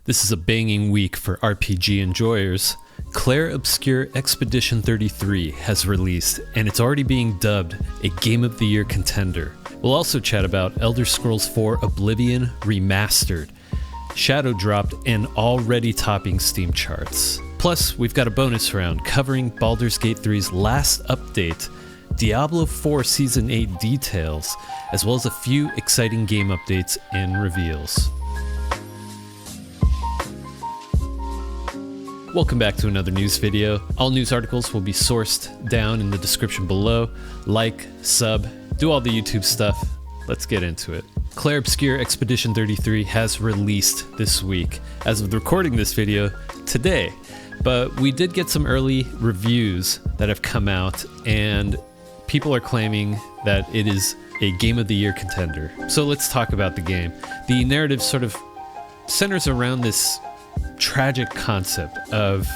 This is a banging week for RPG enjoyers. Clair Obscur Expedition 33 has released, and it's already being dubbed a Game of the Year contender. We'll also chat about Elder Scrolls 4 Oblivion Remastered, Shadow dropped and already topping Steam charts. Plus, we've got a bonus round covering Baldur's Gate 3's last update, Diablo 4 Season 8 details, as well as a few exciting game updates and reveals. Welcome back to another news video. All news articles will be sourced down in the description below. Like, sub, do all the YouTube stuff. Let's get into it. Clair Obscur Expedition 33 has released this week, as of recording this video today. But we did get some early reviews that have come out, and people are claiming that it is a Game of the Year contender. So let's talk about the game. The narrative sort of centers around this tragic concept of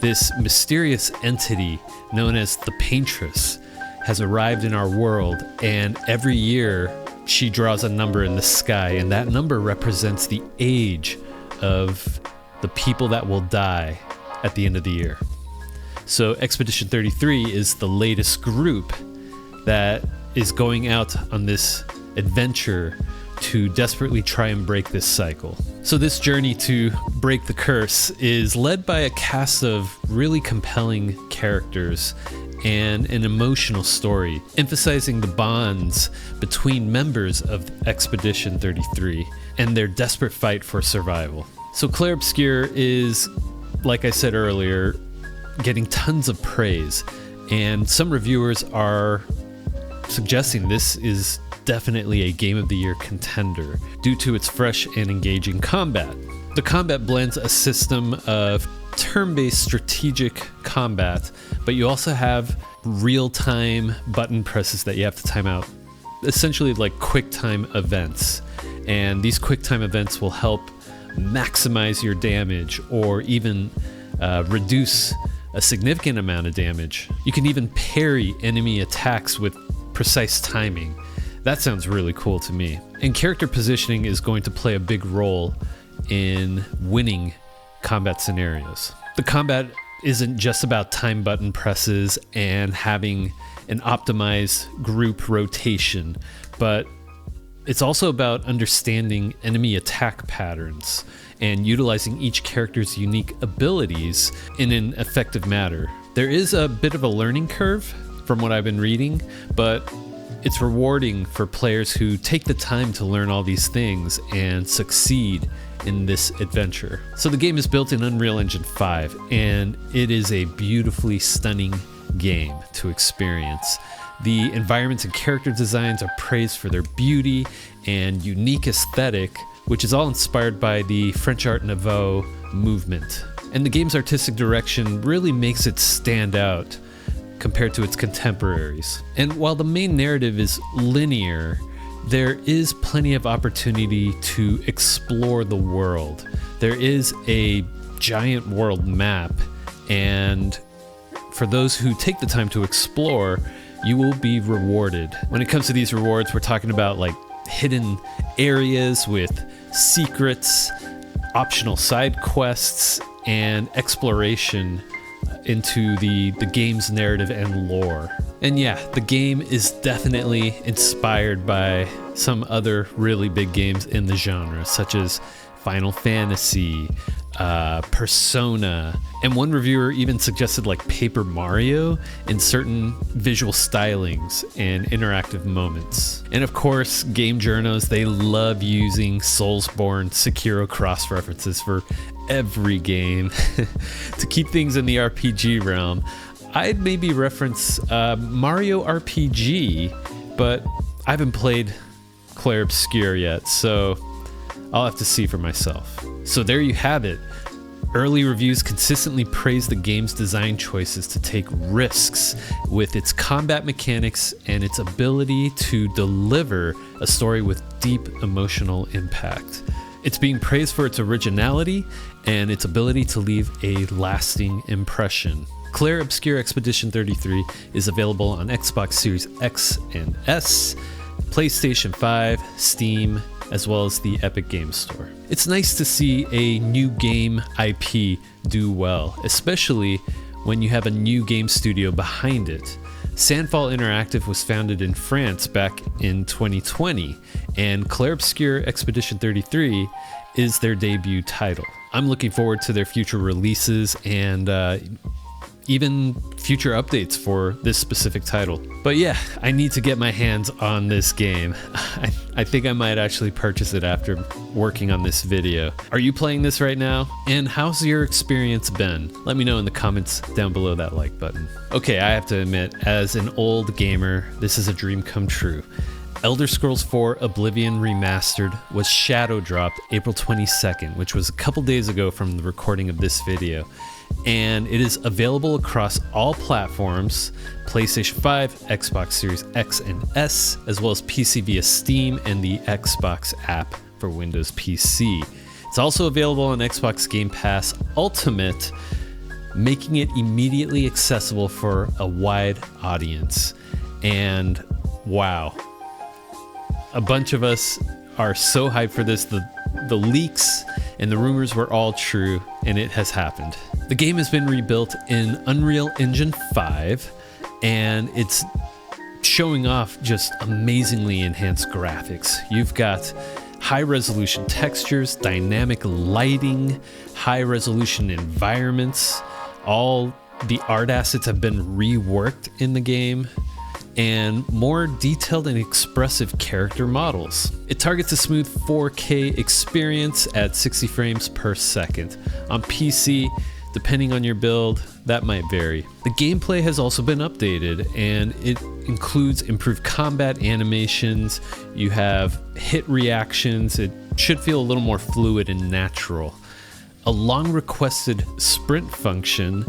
this mysterious entity known as the Paintress has arrived in our world, and every year she draws a number in the sky, and that number represents the age of the people that will die at the end of the year. So Expedition 33 is the latest group that is going out on this adventure to desperately try and break this cycle. So this journey to break the curse is led by a cast of really compelling characters and an emotional story, emphasizing the bonds between members of Expedition 33 and their desperate fight for survival. So Clair Obscur is, like I said earlier, getting tons of praise, and some reviewers are suggesting this is definitely a Game of the Year contender due to its fresh and engaging combat. The combat blends a system of turn-based strategic combat, but you also have real-time button presses that you have to time out, essentially like quick-time events. And these quick-time events will help maximize your damage or even reduce a significant amount of damage. You can even parry enemy attacks with precise timing. That sounds really cool to me. And character positioning is going to play a big role in winning combat scenarios. The combat isn't just about time button presses and having an optimized group rotation, but it's also about understanding enemy attack patterns and utilizing each character's unique abilities in an effective manner. There is a bit of a learning curve from what I've been reading, but it's rewarding for players who take the time to learn all these things and succeed in this adventure. So the game is built in Unreal Engine 5, and it is a beautifully stunning game to experience. The environments and character designs are praised for their beauty and unique aesthetic, which is all inspired by the French Art Nouveau movement. And the game's artistic direction really makes it stand out compared to its contemporaries. And while the main narrative is linear, there is plenty of opportunity to explore the world. There is a giant world map, and for those who take the time to explore, you will be rewarded. When it comes to these rewards, we're talking about like hidden areas with secrets, optional side quests, and exploration into the game's narrative and lore. And yeah, the game is definitely inspired by some other really big games in the genre, such as Final Fantasy, Persona, and one reviewer even suggested like Paper Mario in certain visual stylings and interactive moments. And of course, game journos, they love using Soulsborne Sekiro cross references for every game. To keep things in the RPG realm, I'd maybe reference Mario RPG, but I haven't played Clair Obscur yet, so I'll have to see for myself. So there you have it. Early reviews consistently praise the game's design choices to take risks with its combat mechanics and its ability to deliver a story with deep emotional impact. It's being praised for its originality and its ability to leave a lasting impression. Clair Obscur Expedition 33 is available on Xbox Series X and S, PlayStation 5, Steam, as well as the Epic Games Store. It's nice to see a new game IP do well, especially when you have a new game studio behind it. Sandfall Interactive was founded in France back in 2020, and Clair Obscur Expedition 33 is their debut title. I'm looking forward to their future releases and even future updates for this specific title. But yeah, I need to get my hands on this game. I think I might actually purchase it after working on this video. Are you playing this right now? And how's your experience been? Let me know in the comments down below that like button. Okay, I have to admit, as an old gamer, this is a dream come true. Elder Scrolls 4 Oblivion Remastered was shadow dropped April 22nd, which was a couple days ago from the recording of this video. And it is available across all platforms, PlayStation 5, Xbox Series X and S, as well as PC via Steam and the Xbox app for Windows PC. It's also available on Xbox Game Pass Ultimate, making it immediately accessible for a wide audience. And wow, a bunch of us are so hyped for this. The leaks and the rumors were all true, and it has happened. The game has been rebuilt in Unreal Engine 5, and it's showing off just amazingly enhanced graphics. You've got high-resolution textures, dynamic lighting, high-resolution environments. All the art assets have been reworked in the game, and more detailed and expressive character models. It targets a smooth 4K experience at 60 frames per second. On PC, depending on your build, that might vary. The gameplay has also been updated, and it includes improved combat animations. You have hit reactions. It should feel a little more fluid and natural. A long requested sprint function,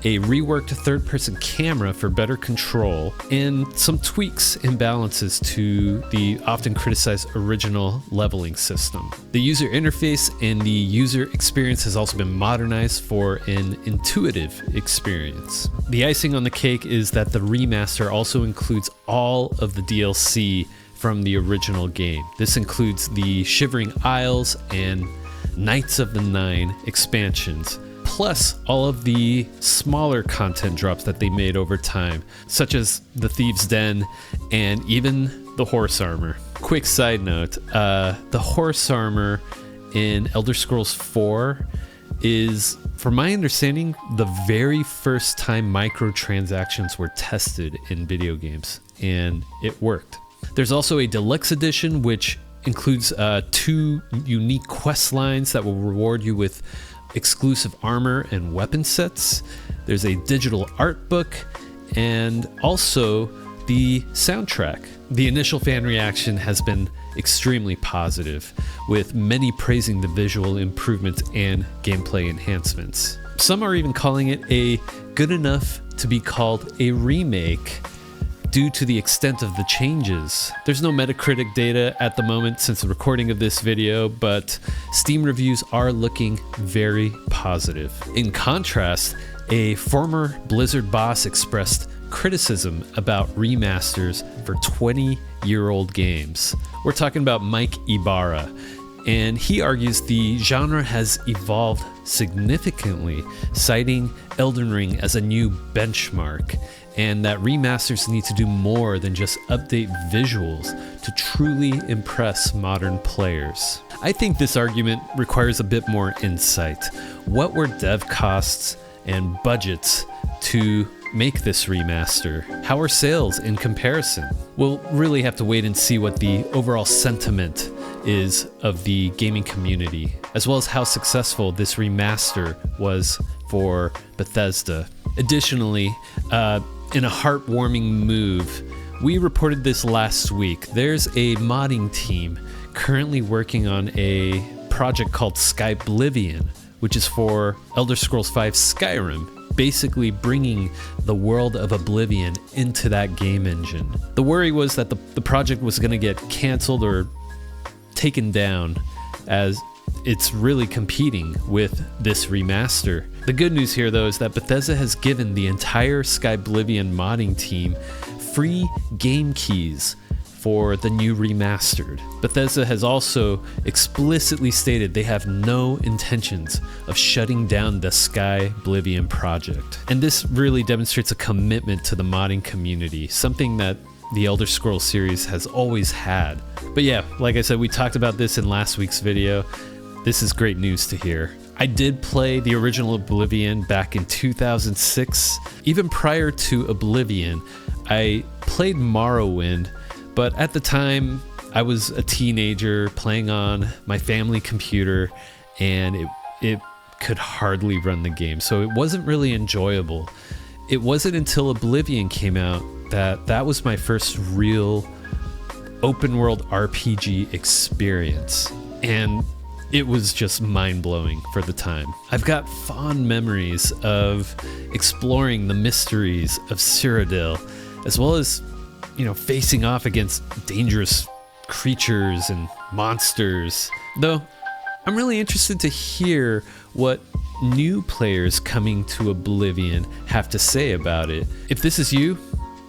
a reworked third-person camera for better control, and some tweaks and balances to the often criticized original leveling system. The user interface and the user experience has also been modernized for an intuitive experience. The icing on the cake is that the remaster also includes all of the DLC from the original game. This includes the Shivering Isles and Knights of the Nine expansions, plus all of the smaller content drops that they made over time, such as the Thieves' Den and even the horse armor. Quick side note, the horse armor in Elder Scrolls 4 is, from my understanding, the very first time microtransactions were tested in video games, and it worked. There's also a deluxe edition, which includes 2 unique quest lines that will reward you with exclusive armor and weapon sets. There's a digital art book, and also the soundtrack. The initial fan reaction has been extremely positive, with many praising the visual improvements and gameplay enhancements. Some are even calling it a good enough to be called a remake due to the extent of the changes. There's no Metacritic data at the moment since the recording of this video, but Steam reviews are looking very positive. In contrast, a former Blizzard boss expressed criticism about remasters for 20-year-old games. We're talking about Mike Ibarra, and he argues the genre has evolved significantly, citing Elden Ring as a new benchmark, and that remasters need to do more than just update visuals to truly impress modern players. I think this argument requires a bit more insight. What were dev costs and budgets to make this remaster? How are sales in comparison? We'll really have to wait and see what the overall sentiment is of the gaming community, as well as how successful this remaster was for Bethesda. Additionally, in a heartwarming move, we reported this last week. There's a modding team currently working on a project called Skyblivion, which is for Elder Scrolls V Skyrim, basically bringing the world of Oblivion into that game engine. The worry was that the project was going to get canceled or taken down, as it's really competing with this remaster. The good news here, though, is that Bethesda has given the entire Skyblivion modding team free game keys for the new remastered. Bethesda has also explicitly stated they have no intentions of shutting down the Sky Oblivion project. And this really demonstrates a commitment to the modding community, something that the Elder Scrolls series has always had. But yeah, like I said, we talked about this in last week's video. This is great news to hear. I did play the original Oblivion back in 2006. Even prior to Oblivion, I played Morrowind, but at the time I was a teenager playing on my family computer, and it could hardly run the game, so it wasn't really enjoyable. It wasn't until Oblivion came out that was my first real open world RPG experience, and it was just mind-blowing for the time. I've got fond memories of exploring the mysteries of Cyrodiil, as well as, facing off against dangerous creatures and monsters. Though, I'm really interested to hear what new players coming to Oblivion have to say about it. If this is you,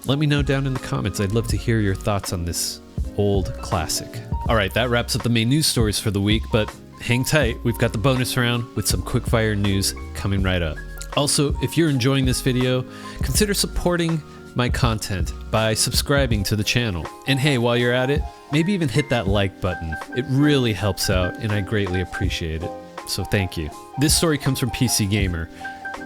let me know down in the comments. I'd love to hear your thoughts on this old classic. All right, that wraps up the main news stories for the week, but hang tight. We've got the bonus round with some quickfire news coming right up. Also, if you're enjoying this video, consider supporting my content by subscribing to the channel. And hey, while you're at it, maybe even hit that like button. It really helps out and I greatly appreciate it. So thank you. This story comes from PC Gamer.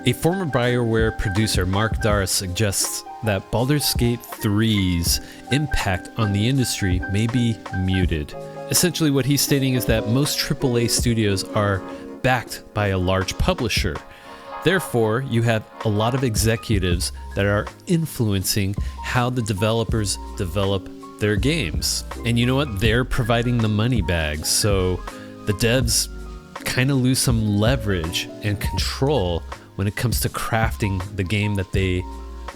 A former BioWare producer, Mark Dara, suggests that Baldur's Gate 3's impact on the industry may be muted. Essentially what he's stating is that most AAA studios are backed by a large publisher. Therefore, you have a lot of executives that are influencing how the developers develop their games. And you know what? They're providing the money bags, so the devs kind of lose some leverage and control when it comes to crafting the game that they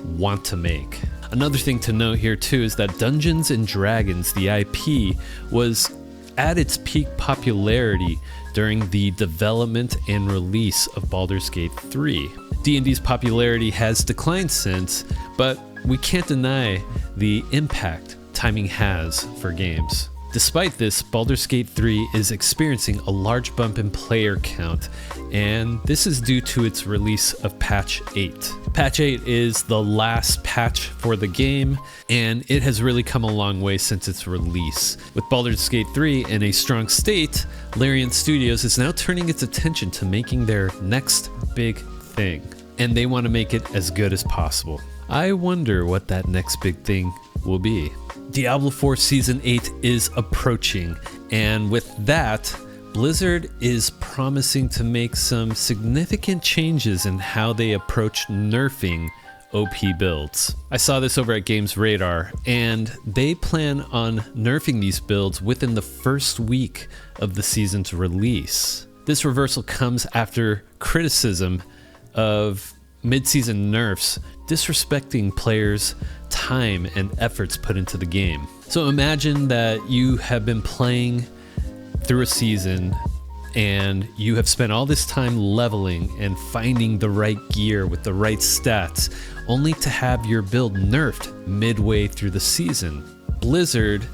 want to make. Another thing to note here too is that Dungeons & Dragons, the IP, was at its peak popularity during the development and release of Baldur's Gate 3. D&D's popularity has declined since, but we can't deny the impact timing has for games. Despite this, Baldur's Gate 3 is experiencing a large bump in player count, and this is due to its release of Patch 8. Patch 8 is the last patch for the game, and it has really come a long way since its release. With Baldur's Gate 3 in a strong state, Larian Studios is now turning its attention to making their next big thing, and they want to make it as good as possible. I wonder what that next big thing will be. Diablo 4 Season 8 is approaching, and with that, Blizzard is promising to make some significant changes in how they approach nerfing OP builds. I saw this over at Games Radar, and they plan on nerfing these builds within the first week of the season's release. This reversal comes after criticism of mid-season nerfs disrespecting players' time and efforts put into the game. So imagine that you have been playing through a season and you have spent all this time leveling and finding the right gear with the right stats, only to have your build nerfed midway through the season. Blizzard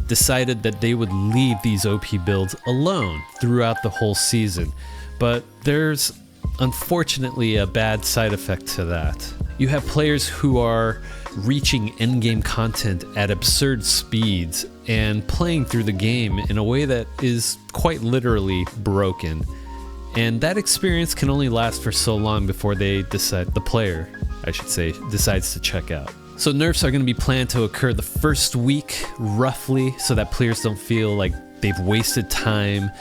decided that they would leave these OP builds alone throughout the whole season, but there's unfortunately a bad side effect to that. You have players who are reaching endgame content at absurd speeds and playing through the game in a way that is quite literally broken. And that experience can only last for so long before the player decides to check out. So nerfs are going to be planned to occur the first week, roughly, so that players don't feel like they've wasted time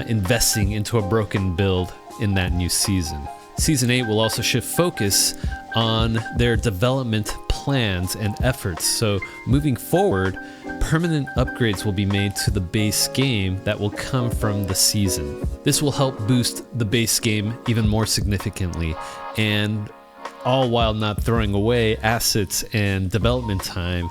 investing into a broken build in that new season. Season 8 will also shift focus on their development plans and efforts. So moving forward, permanent upgrades will be made to the base game that will come from the season. This will help boost the base game even more significantly, and all while not throwing away assets and development time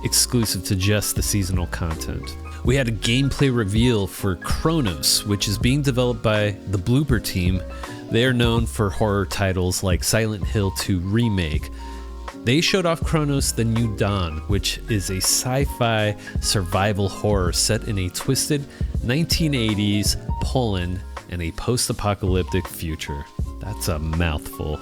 exclusive to just the seasonal content. We had a gameplay reveal for Cronos, which is being developed by the Blooper team. They are known for horror titles like Silent Hill 2 Remake. They showed off Cronos: The New Dawn, which is a sci-fi survival horror set in a twisted 1980s Poland and a post-apocalyptic future. That's a mouthful.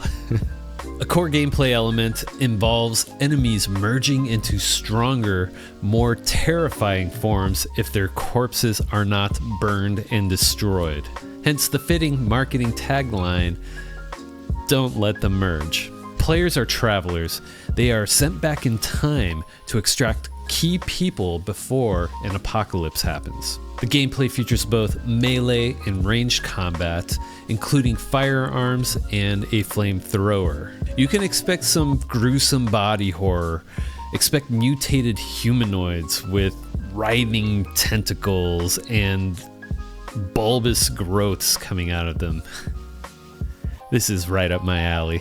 A core gameplay element involves enemies merging into stronger, more terrifying forms if their corpses are not burned and destroyed. Hence the fitting marketing tagline, "Don't let them merge." Players are travelers. They are sent back in time to extract key people before an apocalypse happens. The gameplay features both melee and ranged combat, including firearms and a flamethrower. You can expect some gruesome body horror. Expect mutated humanoids with writhing tentacles and bulbous growths coming out of them. This is right up my alley.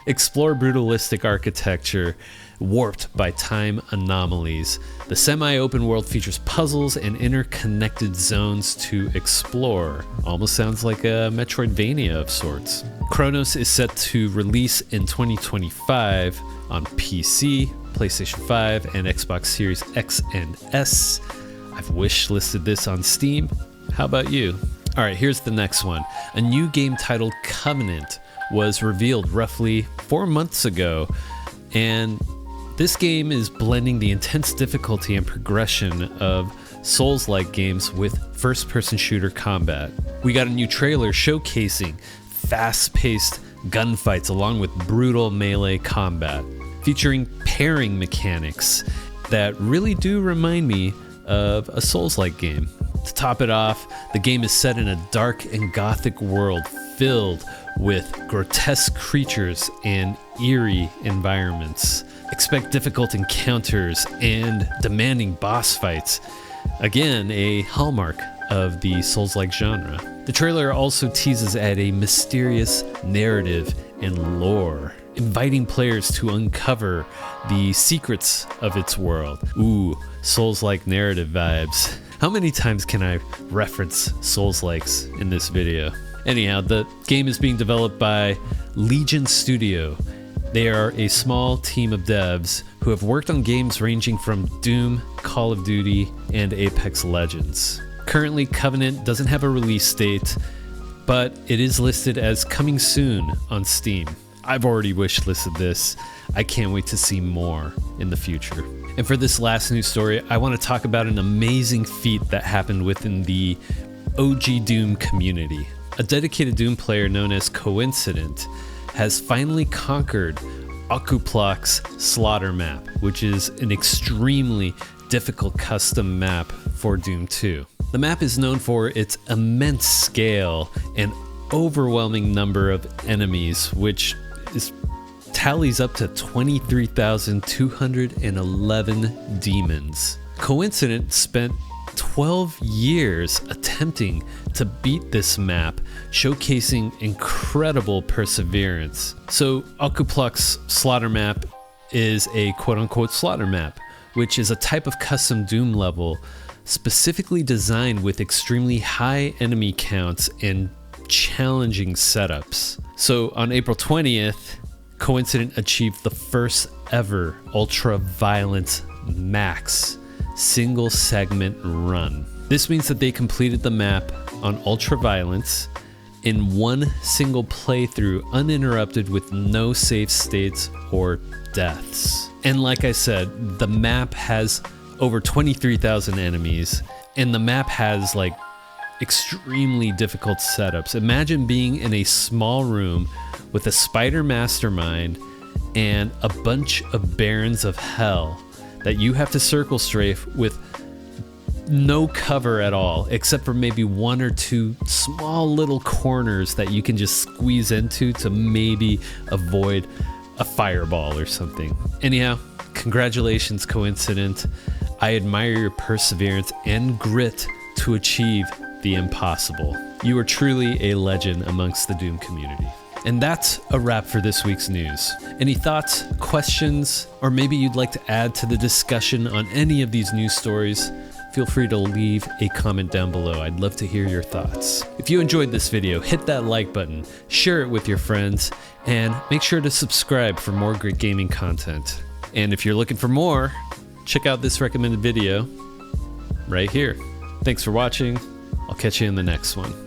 Explore brutalistic architecture warped by time anomalies. The semi-open world features puzzles and interconnected zones to explore. Almost sounds like a Metroidvania of sorts. Cronos is set to release in 2025 on PC, PlayStation 5, and Xbox Series X and S. I've wish-listed this on Steam. How about you? All right, here's the next one. A new game titled Covenant was revealed roughly 4 months ago, and this game is blending the intense difficulty and progression of Souls-like games with first-person shooter combat. We got a new trailer showcasing fast-paced gunfights along with brutal melee combat, featuring pairing mechanics that really do remind me of a Souls-like game. To top it off, the game is set in a dark and gothic world filled with grotesque creatures and eerie environments. Expect difficult encounters and demanding boss fights. Again, a hallmark of the Souls-like genre. The trailer also teases at a mysterious narrative and lore, inviting players to uncover the secrets of its world. Ooh, Souls-like narrative vibes. How many times can I reference Souls-likes in this video? Anyhow, the game is being developed by Legion Studio. They are a small team of devs who have worked on games ranging from Doom, Call of Duty, and Apex Legends. Currently, Covenant doesn't have a release date, but it is listed as coming soon on Steam. I've already wishlisted this. I can't wait to see more in the future. And for this last news story, I want to talk about an amazing feat that happened within the OG Doom community. A dedicated Doom player known as Coincident has finally conquered Okuplok's Slaughter map, which is an extremely difficult custom map for Doom 2. The map is known for its immense scale and overwhelming number of enemies, which tallies up to 23,211 demons. Coincident spent 12 years attempting to beat this map, showcasing incredible perseverance. So Okuplok's Slaughter map is a quote-unquote slaughter map, which is a type of custom Doom level specifically designed with extremely high enemy counts and challenging setups. So on April 20th, Coincident achieved the first ever ultra-violence max single segment run. This means that they completed the map on ultra violence in one single playthrough, uninterrupted with no save states or deaths. And like I said, the map has over 23,000 enemies, and the map has like extremely difficult setups. Imagine being in a small room with a spider mastermind and a bunch of barons of hell that you have to circle strafe with no cover at all, except for maybe one or two small little corners that you can just squeeze into to maybe avoid a fireball or something. Anyhow, congratulations, Coincident. I admire your perseverance and grit to achieve the impossible. You are truly a legend amongst the Doom community. And that's a wrap for this week's news. Any thoughts, questions, or maybe you'd like to add to the discussion on any of these news stories? feel free to leave a comment down below. I'd love to hear your thoughts. If you enjoyed this video, hit that like button, share it with your friends, and make sure to subscribe for more great gaming content. And if you're looking for more, check out this recommended video right here. Thanks for watching. I'll catch you in the next one.